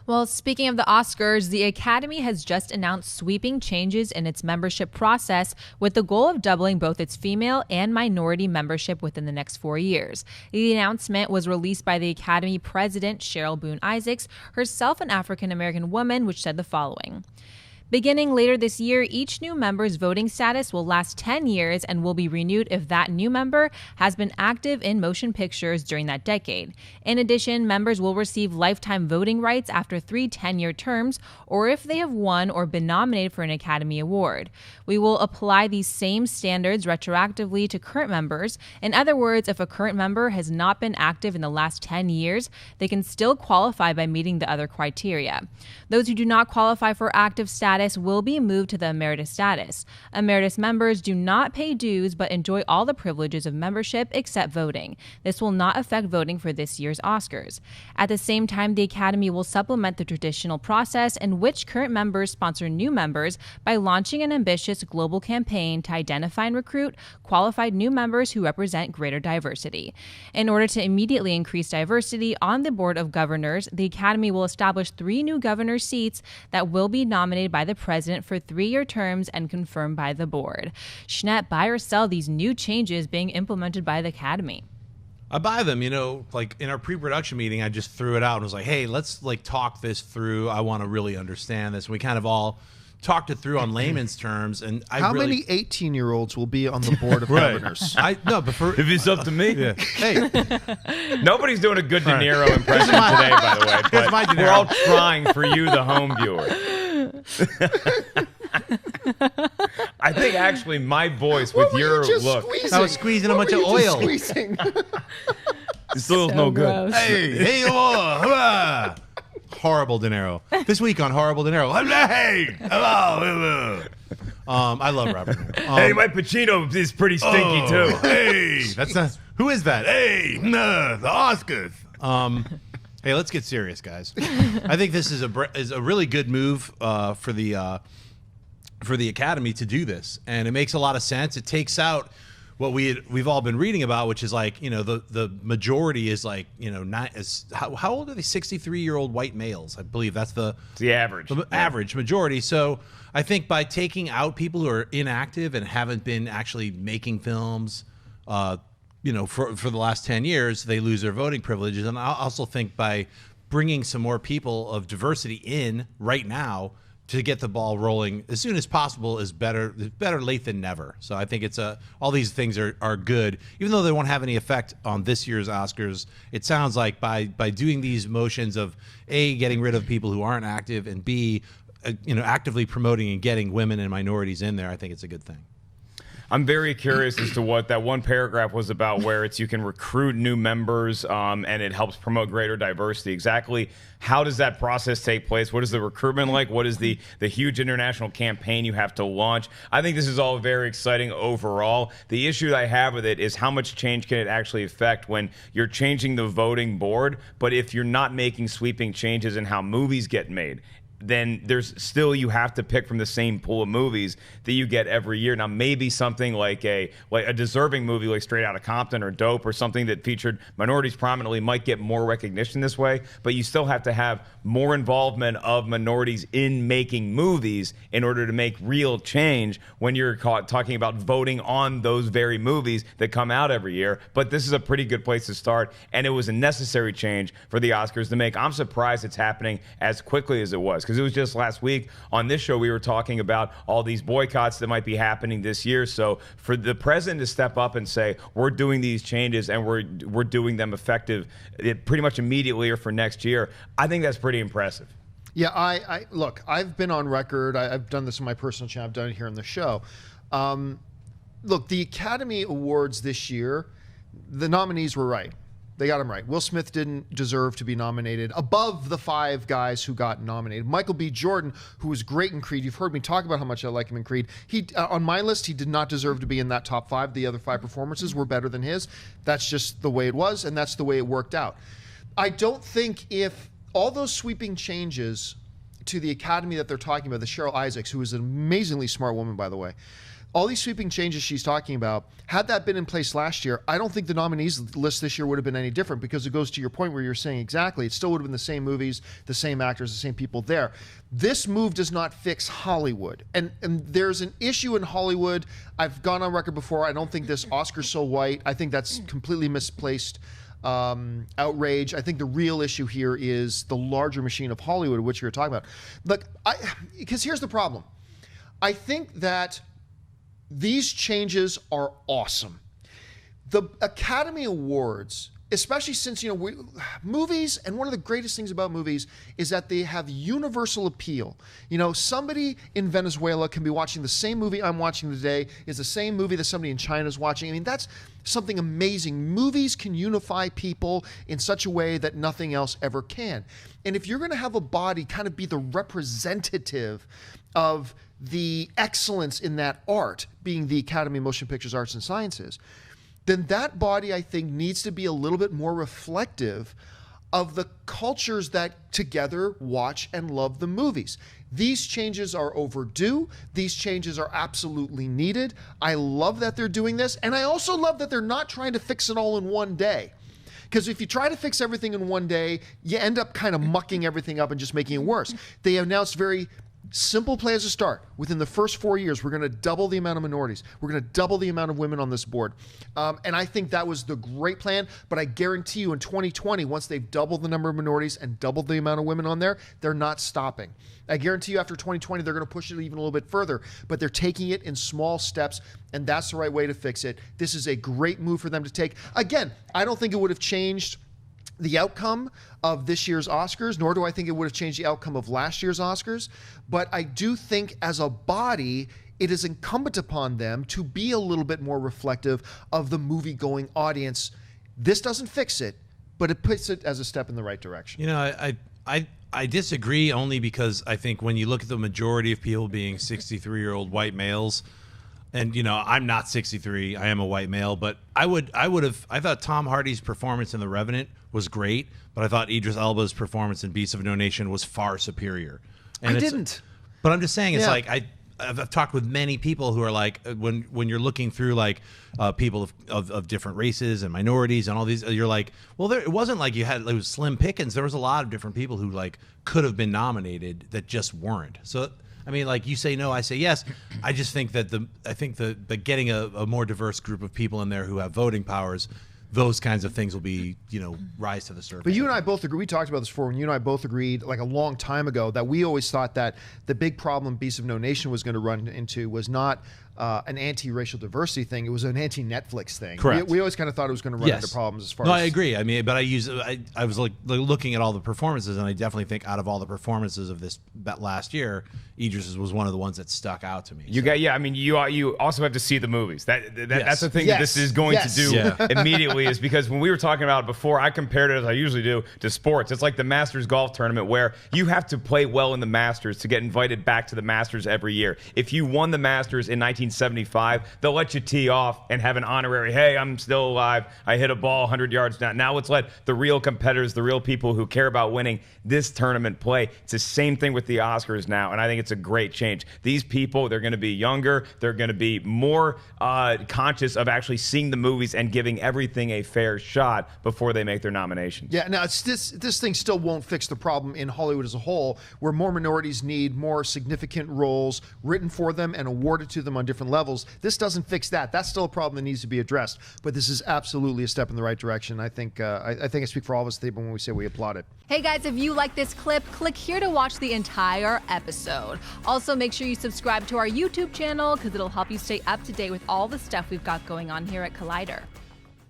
Well, speaking of the Oscars, the Academy has just announced sweeping changes in its membership process with the goal of doubling both its female and minority membership within the next 4 years. The announcement was released by the Academy president, Cheryl Boone Isaacs, herself an African-American woman, which said the following. Beginning later this year, each new member's voting status will last 10 years and will be renewed if that new member has been active in motion pictures during that decade. In addition, members will receive lifetime voting rights after 3 10-year terms or if they have won or been nominated for an Academy Award. We will apply these same standards retroactively to current members. In other words, if a current member has not been active in the last 10 years, they can still qualify by meeting the other criteria. Those who do not qualify for active status will be moved to the emeritus status. Emeritus members do not pay dues but enjoy all the privileges of membership except voting. This will not affect voting for this year's Oscars. At the same time, the Academy will supplement the traditional process in which current members sponsor new members by launching an ambitious global campaign to identify and recruit qualified new members who represent greater diversity. In order to immediately increase diversity on the Board of Governors, the Academy will establish 3 new governor seats that will be nominated by the president for 3-year terms and confirmed by the board. Schnett, buy or sell these new changes being implemented by the Academy? I buy them. Like in our pre-production meeting, I just threw it out and was like, hey, let's talk this through. I want to really understand this. And we kind of all talked it through on layman's terms. And how many 18-year-olds will be on the Board of Governors? If it's up to me. Yeah. Hey, nobody's doing a good De Niro impression today, by the way. But we're all trying for you, the home viewer. I think actually my voice with your look. Squeezing? I was squeezing a bunch of oil. Squeezing? This still is no good. Hey, horrible De Niro. This week on Horrible De Niro. Hey, hello. I love Robert. Hey, my Pacino is pretty stinky too. Hey, that's not. Who is that? Hey, the Oscars. Hey, let's get serious, guys. I think this is a really good move for the Academy to do this, and it makes a lot of sense. It takes out what we've all been reading about, which is like the majority is like how old are they? 63-year-old white males, I believe that's the average. The average majority. So I think by taking out people who are inactive and haven't been actually making films, for the last 10 years, they lose their voting privileges. And I also think by bringing some more people of diversity in right now to get the ball rolling as soon as possible is better late than never. So I think all these things are good, even though they won't have any effect on this year's Oscars. It sounds like by doing these motions of A, getting rid of people who aren't active, and B, actively promoting and getting women and minorities in there, I think it's a good thing. I'm very curious as to what that one paragraph was about, where you can recruit new members and it helps promote greater diversity. Exactly how does that process take place? What is the recruitment like? What is the huge international campaign you have to launch? I think this is all very exciting overall. The issue that I have with it is how much change can it actually affect when you're changing the voting board, but if you're not making sweeping changes in how movies get made, then there's still, you have to pick from the same pool of movies that you get every year. Now, maybe something like a deserving movie like Straight Outta Compton or Dope or something that featured minorities prominently might get more recognition this way, but you still have to have more involvement of minorities in making movies in order to make real change when you're talking about voting on those very movies that come out every year. But this is a pretty good place to start, and it was a necessary change for the Oscars to make. I'm surprised it's happening as quickly as it was, because it was just last week on this show we were talking about all these boycotts that might be happening this year. So for the president to step up and say, we're doing these changes and we're doing them effective pretty much immediately or for next year, I think that's pretty impressive. Yeah, I look, I've been on record. I've done this on my personal channel. I've done it here on the show. Look, the Academy Awards this year, the nominees were right. They got him right. Will Smith didn't deserve to be nominated above the 5 guys who got nominated. Michael B. Jordan, who was great in Creed. You've heard me talk about how much I like him in Creed. He on my list, he did not deserve to be in that top 5. The other 5 performances were better than his. That's just the way it was, and that's the way it worked out. I don't think if all those sweeping changes to the Academy that they're talking about, the Cheryl Isaacs, who is an amazingly smart woman, by the way, all these sweeping changes she's talking about, had that been in place last year, I don't think the nominees list this year would have been any different, because it goes to your point where you're saying exactly, it still would have been the same movies, the same actors, the same people there. This move does not fix Hollywood. And there's an issue in Hollywood. I've gone on record before. I don't think this Oscar's so white. I think that's completely misplaced outrage. I think the real issue here is the larger machine of Hollywood, which you're talking about. Look, because here's the problem. I think that these changes are awesome. The Academy Awards, especially since, movies, and one of the greatest things about movies is that they have universal appeal. Somebody in Venezuela can be watching the same movie I'm watching today, is the same movie that somebody in China is watching. I mean, that's something amazing. Movies can unify people in such a way that nothing else ever can. And if you're going to have a body kind of be the representative of the excellence in that art, being the Academy of Motion Pictures Arts and Sciences, then that body, I think, needs to be a little bit more reflective of the cultures that together watch and love the movies. These changes are overdue. These changes are absolutely needed. I love that they're doing this. And I also love that they're not trying to fix it all in one day. Because if you try to fix everything in one day, you end up kind of mucking everything up and just making it worse. They announced very simple play as a start. Within the first 4 years, we're going to double the amount of minorities. We're going to double the amount of women on this board. And I think that was the great plan. But I guarantee you in 2020, once they've doubled the number of minorities and doubled the amount of women on there, they're not stopping. I guarantee you after 2020, they're going to push it even a little bit further. But they're taking it in small steps, and that's the right way to fix it. This is a great move for them to take. Again, I don't think it would have changed the outcome of this year's Oscars, nor do I think it would have changed the outcome of last year's Oscars. But I do think as a body, it is incumbent upon them to be a little bit more reflective of the movie-going audience. This doesn't fix it, but it puts it as a step in the right direction. I disagree only because I think when you look at the majority of people being 63-year-old white males, and I'm not 63, I am a white male, but I thought Tom Hardy's performance in The Revenant was great, but I thought Idris Elba's performance in Beasts of No Nation was far superior. And I didn't. But I'm just saying, it's Yeah. like I've talked with many people who are like, when you're looking through like people of different races and minorities and all these, you're like, well, it wasn't like it was slim pickings. There was a lot of different people who like could have been nominated that just weren't. So I mean, like, you say no, I say yes. I just think that the getting a more diverse group of people in there who have voting powers, those kinds of things will be, rise to the surface. But you and I both agree, we talked about this before, and you and I both agreed like a long time ago that we always thought that the big problem Beasts of No Nation was going to run into was not an anti-racial diversity thing, it was an anti-Netflix thing. Correct. We always kind of thought it was going to run into problems as far as... No, I agree. I mean, but I was like looking at all the performances, and I definitely think out of all the performances of that last year, Idris was one of the ones that stuck out to me. You also have to see the movies. That's the thing that this is going to do immediately, is because when we were talking about it before, I compared it, as I usually do, to sports. It's like the Masters golf tournament, where you have to play well in the Masters to get invited back to the Masters every year. If you won the Masters in 1975, they'll let you tee off and have an honorary, hey, I'm still alive, I hit a ball 100 yards down. Now let's let the real competitors, the real people who care about winning this tournament play. It's the same thing with the Oscars now, and I think it's a great change. These people, they're going to be younger, they're going to be more conscious of actually seeing the movies and giving everything a fair shot before they make their nominations. Yeah, now this thing still won't fix the problem in Hollywood as a whole, where more minorities need more significant roles written for them and awarded to them on different levels. This doesn't fix that. That's still a problem that needs to be addressed. But this is absolutely a step in the right direction. I think I speak for all of us when we say we applaud it. Hey guys, if you like this clip, click here to watch the entire episode. Also, make sure you subscribe to our YouTube channel because it'll help you stay up to date with all the stuff we've got going on here at Collider.